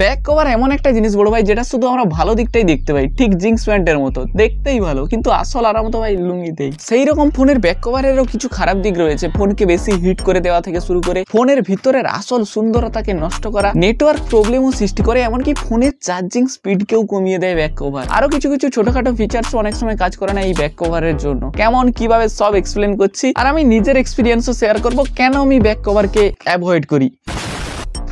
Back cover এমন একটা জিনিস বড় ভাই যেটা শুধু আমরা ভালো দিকটাই দেখতে পাই, ঠিক জিন্স প্যান্টের মতো দেখতেই ভালো, কিন্তু আসল আরাম তো ভাই লুঙ্গিতেই। সেই রকম ফোনের ব্যাক কভারেরও কিছু খারাপ দিক রয়েছে, ফোনকে বেশি হিট করে দেওয়া থেকে শুরু করে ফোনের ভিতরের আসল সুন্দরতাকে নষ্ট করা, নেটওয়ার্ক প্রবলেমও সৃষ্টি করে, এমনকি ফোনের চার্জিং স্পিডকেও কমিয়ে দেয় ব্যাক কভার। আরো কিছু কিছু ছোটখাটো ফিচার্স অনেক সময় কাজ করে না এই ব্যাক কভারের জন্য। কেমন কিভাবে সব এক্সপ্লেন করছি, আর আমি নিজের এক্সপিরিয়েন্সও শেয়ার করব কেন আমি ব্যাক কভারকে অ্যাভয়েড করি।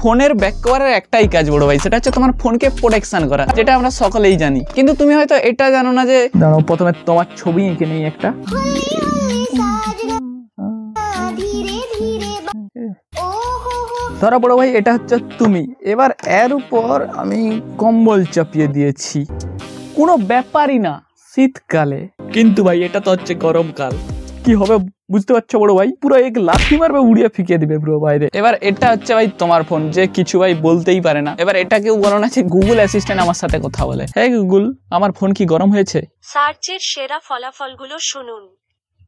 ফোনের ব্যাক কভারের একটাই কাজ বড় ভাই, সেটা হচ্ছে তোমার ফোনকে প্রোটেকশন করা, যেটা আমরা সকলেই জানি, কিন্তু তুমি হয়তো এটা জানো না যে দাঁড়াও প্রথমে তোমার ছবি এঁকে নেই একটা। ধরো বড় ভাই এটা হচ্ছে তুমি, এবার এর উপর আমি কম্বল চাপিয়ে দিয়েছি, কোনো ব্যাপারই না শীতকালে, কিন্তু ভাই এটা তো হচ্ছে গরমকাল, কি হবে বুঝতে পারছো বড় ভাই? পুরো এক লাথি মারবে, উড়িয়ে ফিকিয়ে দিবে পুরো বাইরে। এবার এটা হচ্ছে ভাই তোমার ফোন, যে কিছু ভাই বলতেই পারে না। এবার এটা কেউ বলো না যে গুগল অ্যাসিস্ট্যান্ট আমার সাথে কথা বলে, হ্যাঁ গুগল আমার ফোন কি গরম হয়েছে, সার্চের সেরা ফলাফলগুলো শুনুন।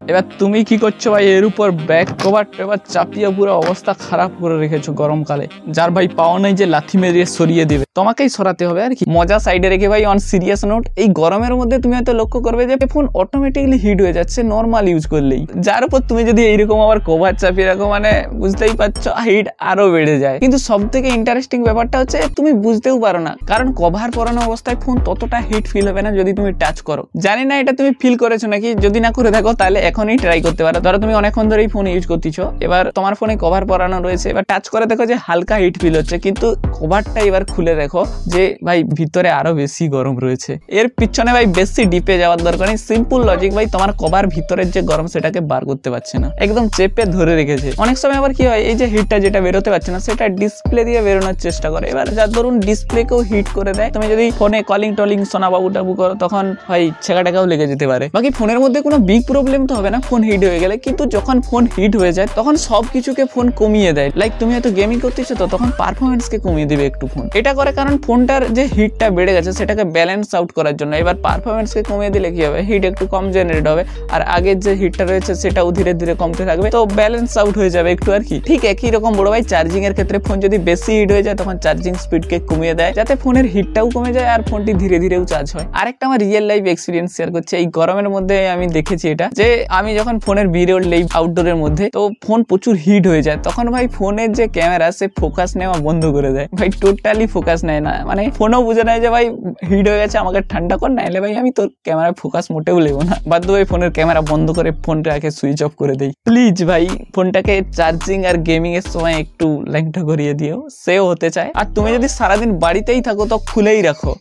এবার তুমি কি করছো ভাই, এর উপর ব্যাক কভার এবার চাপিয়ে পুরো অবস্থা খারাপ করে রেখেছো গরমকালে, যার ভাই পাওয়া নাই যে লাথি মেরে সরিয়ে দিবে, তোমাকেই সরাতে হবে আর কি। মজা সাইডে রেখে ভাই অন সিরিয়াস নোট, এই গরমের মধ্যে তুমি হয়তো লক্ষ্য করবে যে ফোন অটোমেটিকলি হিট হয়ে যাচ্ছে নর্মাল ইউজ করলেই, যার উপর তুমি যদি এইরকম আবার কভার চাপিয়ে রাখো মানে বুঝতেই পারছো হিট আরো বেড়ে যায়। কিন্তু সব থেকে ইন্টারেস্টিং ব্যাপারটা হচ্ছে তুমি বুঝতেও পারো না, কারণ কভার পরানো অবস্থায় ফোন ততটা হিট ফিল হবে না যদি তুমি টাচ করো। জানি না এটা তুমি ফিল করেছো নাকি, যদি না করে থাকো তাহলে এখনই ট্রাই করতে পারো। ধরো তুমি অনেকক্ষণ ধরেই ফোন ইউজ করতেছো, এবার তোমার ফোনে কভার পরানো রয়েছে, এবার টাচ করে দেখো যে হালকা হিট ফিল হচ্ছে, কিন্তু কভারটা এবার খুলে দেখো যে ভাই ভিতরে আরো বেশি গরম রয়েছে। এর পিছনে ভাই বেশি ডিপে যাওয়ার দরকার নেই, সিম্পল লজিক ভাই, তোমার কভার ভিতরের যে গরম সেটাকে বার করতে পারছে না, একদম চেপে ধরে রেখেছে। অনেক সময় আবার কি হয়, এই যে হিটটা যেটা বেরোতে পারছে না সেটা ডিসপ্লে দিয়ে বেরোনোর চেষ্টা করে, এবার যার ধরুন ডিসপ্লেকেও হিট করে দেয়। তুমি যদি ফোনে কলিং টলিং সোনা বাবু টাবু করো তখন ভাই ছেঁকাটাকাও লেগে যেতে পারে। বাকি ফোনের মধ্যে কোনো বিগ প্রবলেম তো হবে না ফোন হিট হয়ে গেলে, কিন্তু যখন ফোন হিট হয়ে যায় তখন সব কিছুকে ফোন কমিয়ে দেয়। লাইক তুমি হয়তো গেমিং করতেছো তো তখন পারফরমেন্সকে কমিয়ে দিবে একটু ফোন, এটা করে কারণ ফোনটার যে হিটটা বেড়ে গেছে সেটাকে ব্যালেন্স আউট করার জন্য। এবার পারফরমেন্সকে কমিয়ে দিলে কি হবে, হিট একটু কম জেনারেট হবে, আর আগের যে হিটটা রয়েছে সেটাও ধীরে ধীরে কমতে থাকবে, তো ব্যালেন্স আউট হয়ে যাবে একটু আর কি। ঠিক একই রকম বড় ভাই চার্জিং এর ক্ষেত্রে ফোন যদি বেশি হিট হয়ে যায় তখন চার্জিং স্পিডকে কমিয়ে দেয়, যাতে ফোনের হিটটাও কমে যায় আর ফোনটি ধীরে ধীরেও চার্জ হয়। আরেকটা আমার রিয়েল লাইফ এক্সপিরিয়েন্স শেয়ার করছি, এই গরমের মধ্যে আমি দেখেছি এটা, যে আমি যখন ফোনের ভিডিও নেই আউটডোরের মধ্যে, তো ফোন প্রচুর হিট হয়ে যায়, তখন ভাই ফোনের যে ক্যামেরা সে ফোকাস নেওয়া বন্ধ করে দেয়, ভাই টোটালি ফোকাস নেয় না, মানে ফোনও বুঝে নেয় যে ভাই হিট হয়ে গেছে আমাকে ঠান্ডা কর, নাইলে ভাই আমি তোর ক্যামেরায় ফোকাস মোটেও নেবো না। বাধ্য ভাই ফোনের ক্যামেরা বন্ধ করে ফোনটাকে সুইচ অফ করে দেই। প্লিজ ভাই ফোনটাকে চার্জিং আর গেমিং এর সময় একটু ল্যাংটা করিয়ে দিও, সেও হতে চায়। আর তুমি যদি সারাদিন বাড়িতেই থাকো তো খুলেই রাখো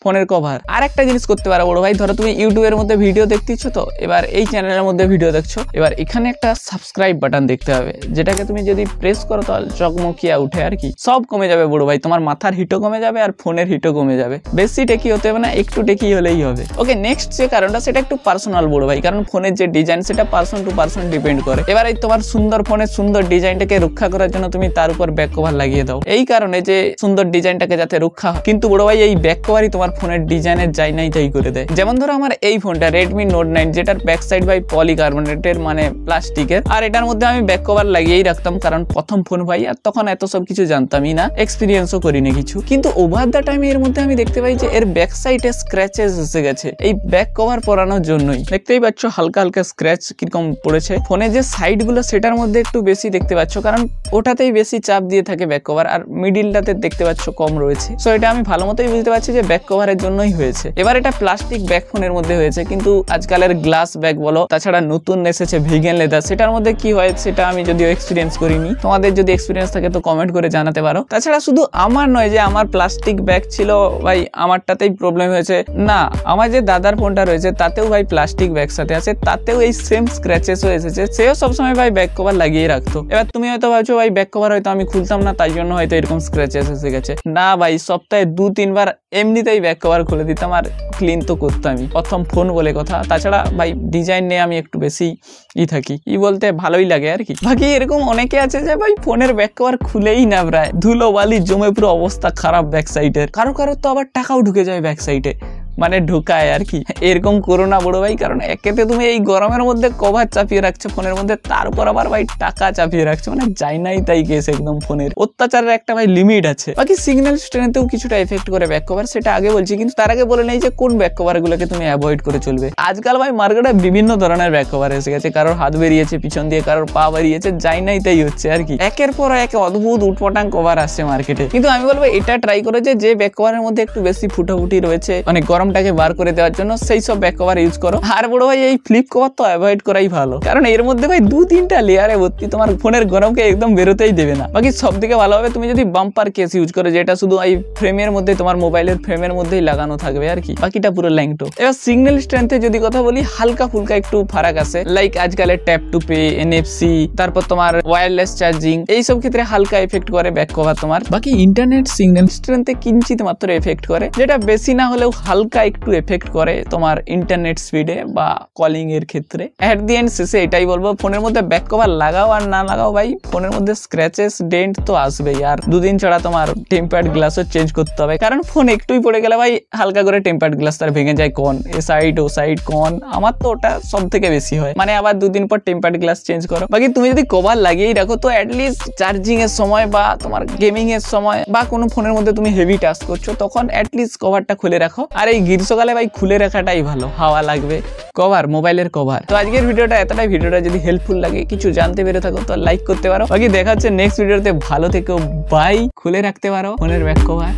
ফোনের কভার। আর একটা জিনিস করতে পারো বড় ভাই, ধরো তুমি ইউটিউবের মধ্যে ভিডিও দেখতেছো, তো এবার এই চ্যানেলের মধ্যে ভিডিও দেখছো, এবার এখানে একটা সাবস্ক্রাইব বাটন দেখতে হবে, যেটাকে তুমি যদি প্রেস করো তাহলে চকমকিয়া উঠে আর কি, সব কমে যাবে বড় ভাই, তোমার মাথার হিটও কমে যাবে আর ফোনের হিটও কমে যাবে। বেশি টেকি হতে হবে না, একটু টেকি হলেই হবে। ওকে, নেক্সট যে কারণটা সেটা একটু পার্সোনাল বড় ভাই, কারণ ফোনের যে ডিজাইন সেটা পার্সন টু পার্সন ডিপেন্ড করে। এবার এই তোমার সুন্দর ফোনের সুন্দর ডিজাইনটাকে রক্ষা করার জন্য তুমি তার উপর ব্যাক কভার লাগিয়ে দাও, এই কারণে যে সুন্দর ডিজাইনটাকে যাতে রক্ষা হয়, কিন্তু বড় ভাই এই ব্যাক কভারই তোমার ফোনের ডিজাইনের যাই নাই তাই করে দেয়। যেমন ধরো আমার এই ফোনটা Redmi Note 9, যেটার ব্যাক সাইড ভাই পলিকার্বনেটের মানে প্লাস্টিকের, আর এটার মধ্যে আমি ব্যাক কভার লাগিয়েই রাখতাম, কারণ প্রথম ফোন ভাই, আর তখন এত সব কিছু জানতামই না, এক্সপিরিয়েন্সও করিনি কিছু। কিন্তু ওভার দ্য টাইম এর মধ্যে আমি দেখতে পাই যে এর ব্যাক সাইডে স্ক্র্যাচেস এসে গেছে, এই ব্যাক কভার পরানোর জন্যই। দেখতেই পাচ্ছ হালকা হালকা স্ক্র্যাচ কিরকম পড়েছে, ফোনে যে সাইড গুলো সেটার মধ্যে একটু বেশি দেখতে পাচ্ছ, কারণ ওটাতেই বেশি চাপ দিয়ে থাকে ব্যাক কভার, আর মিডিলটাতে দেখতে পাচ্ছ কম রয়েছে। সো এটা আমি ভালো মতোই বুঝতে পারছি যে ব্যাক কভারের জন্যই হয়েছে। এবার এটা প্লাস্টিক ব্যাক ফোনের মধ্যে হয়েছে, কিন্তু আজকালের গ্লাস ব্যাগ বলো, তাছাড়া নতুন এসেছে ভিগান লেদার, সেটার মধ্যে কি হয় সেটা আমি যদিও এক্সপিরিয়েন্স করিনি, তোমাদের যদি এক্সপিরিয়েন্স থাকে তো কমেন্ট করে জানাতে পারো। তাছাড়া শুধু আমার নয় যে আমার প্লাস্টিক ব্যাগ ছিল ভাই আমারটাতেই প্রবলেম হয়েছে, না, আমার যে দাদার ফোনটা রয়েছে তাতেও ভাই প্লাস্টিক ব্যাগ সাথে আছে, তাতেও এই সেম স্ক্র্যাচেসও এসেছে, সেও সবসময় ভাই ব্যাক কভার লাগিয়ে রাখতো। এবার তুমি হয়তো ভাবছো ভাই ব্যাক কভার হয়তো আমি খুলতাম না তাই জন্য হয়তো এরকম স্ক্র্যাচেস এসে গেছে, না ভাই সপ্তাহে 2-3 বার এমনিতেই ব্যাক কভার খুলে দিতাম আর ক্লিন তো করতামই, প্রথম ফোন বলে কথা। তাছাড়া ভাই ডিজাইন নিয়ে আমি একটু বেশি থাকি, বলতে ভালোই লাগে আর কি। বাকি এরকম অনেকে আছে যে ভাই ফোনের ব্যাক কভার খুলেই না, প্রায় ধুলো বালি জমে পুরো অবস্থা খারাপ ব্যাক সাইডের, কারো কারো তো আবার টাকাও ঢুকে যায় ব্যাক সাইডে, মানে ঢুকায় আর কি। এরকম করো না বড় ভাই, কারণ একেতে তুমি এই গরমের মধ্যে কভার চাপিয়ে রাখছো ফোনের মধ্যে, তারপর আবার ভাই টাকা চাপিয়ে রাখছো, মানে যাই নাই তাই কেস একদম। ফোনের অত্যাচারের একটা ভাই লিমিট আছে। বাকি সিগন্যাল স্ট্রেংথেও কিছুটা এফেক্ট করে ব্যাক কভার, সেটা আগে বলছি, কিন্তু তার আগে বলে নেই যে কোন ব্যাক কভার গুলোকে তুমি অ্যাভয়েড করে চলবে। আজকাল ভাই মার্কেটে বিভিন্ন ধরনের ব্যাক কভার এসে গেছে, কারোর হাত বেরিয়েছে পিছন দিয়ে, কারোর পা বেরিয়েছে, যাই নাই তাই হচ্ছে আর কি। একের পর এক অদ্ভুত উটপটাং কভার আসছে মার্কেটে, কিন্তু আমি বলবো এটা ট্রাই করে যে ব্যাক কভারের মধ্যে একটু বেশি ফুটাফুটি রয়েছে, মানে গরমটাকে বার করে দেওয়ার জন্য, সেই সব ব্যাক কভার ইউজ করো। আর বড় ভাই এই ফ্লিপ কভার তো অ্যাভয়েড করাই ভালো, কারণ এর মধ্যে ভাই 2-3টা লেয়ারে ভর্তি, তোমার ফোনের গরমকে একদম বেরোতেই দেবে না। বাকি সব থেকে ভালো হবে তুমি যদি বাম্পার কেস ইউজ করো, যেটা শুধু এই ফ্রেমের মধ্যে, তোমার মোবাইলের ফ্রেমের মধ্যেই লাগানো থাকবে আর কি, বাকিটা পুরো ল্যাংটো। এবার সিগন্যাল স্ট্রেংথে যদি কথা বলি, হালকা ফুলকা একটু ফারাক আছে, লাইক আজকালের ট্যাপ টু পে, NFC, তারপর তোমার ওয়্যারলেস চার্জিং, এইসব ক্ষেত্রে হালকা এফেক্ট করে ব্যাক কভার তোমার। বাকি ইন্টারনেট সিগন্যাল স্ট্রেংথে কিঞ্চিত মাত্র এফেক্ট করে, যেটা বেশি না হলেও হালকা একটু এফেক্ট করে তোমার ইন্টারনেট স্পিডে বা কলিং এর ক্ষেত্রে। এট দি এন্ড শেষে এটাই বলবো, ফোনের মধ্যে ব্যাক কভার লাগাও আর না লাগাও ভাই, ফোনের মধ্যে স্ক্র্যাচেস ডেন্ট তো আসবেই, আর 2 দিন ছাড়া তোমার টেম্পার্ড গ্লাসও চেঞ্জ করতে হবে, কারণ ফোন একটুই পড়ে গেলে ভাই হালকা করে টেম্পার্ড গ্লাস তার ভেঙে যায়, কোন এ সাইড ও সাইড কোন, আমার তো ওটা সব থেকে বেশি হয়, মানে আবার 2 দিন পর টেম্পার্ড গ্লাস চেঞ্জ করো। বাকি তুমি যদি কভার লাগিয়েই রাখো তো অ্যাটলিস্ট চার্জিং এর সময় বা তোমার গেমিং এর সময় বা কোনো ফোনের মধ্যে তুমি হেভি টাস্ক করছো, তখন অ্যাটলিস্ট কভারটা খুলে রাখো। আর এই গ্রীষ্মকালে ভাই খুলে রাখাটাই ভালো, হাওয়া লাগবে। কভার, মোবাইলের কভার। তো আজকের ভিডিওটা এতটাই, ভিডিওটা যদি হেল্পফুল লাগে, কিছু জানতে পেরে থাকো তো লাইক করতে পারো। বাকি দেখা হচ্ছে নেক্সট ভিডিওতে, ভালো থেকো, বাই। খুলে রাখতে পারো ফোনের ব্যাক কভার।